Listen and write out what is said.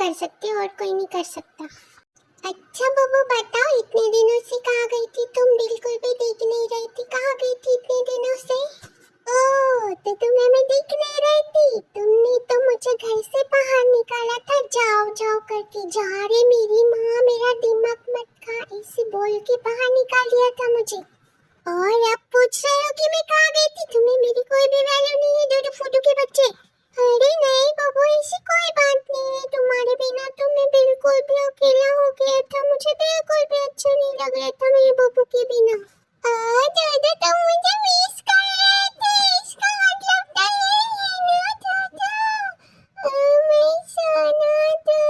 कर सकती हूँ और कोई नहीं कर सकता। अच्छा बब्बू बताओ, इतने दिनों से कहाँ गई थी तुम? बिल्कुल भी दिख नहीं रही थी, कहाँ गई थी इतने दिनों से? ओह, तो तुम्हें मैं दिख नहीं रही थी? तुमने तो मुझे घर से बाहर निकाला था जाओ जाओ करके। जा रे मेरी माँ, मेरा दिमाग मत खा, ऐसे बोल के बाहर निकाल दिया था मुझे। और अब पूछ रहे हो कि मैं कहाँ गई थी? तुम्हें मेरी कोई भी वैल्यू नहीं है डोडो फूडू के बच्चे। अरे नहीं बब्बू, ऐसी कोई बात नहीं है। तुम्हारे बिना तो मैं बिल्कुल भी अकेला हो गया था, मुझे बिल्कुल भी अच्छा नहीं लग रहा था मेरे बब्बू के बिना। डोडो तुम मुझे मिस कर रहे थे, इसका मतलब तो यही है ना डोडो? मैं सोना था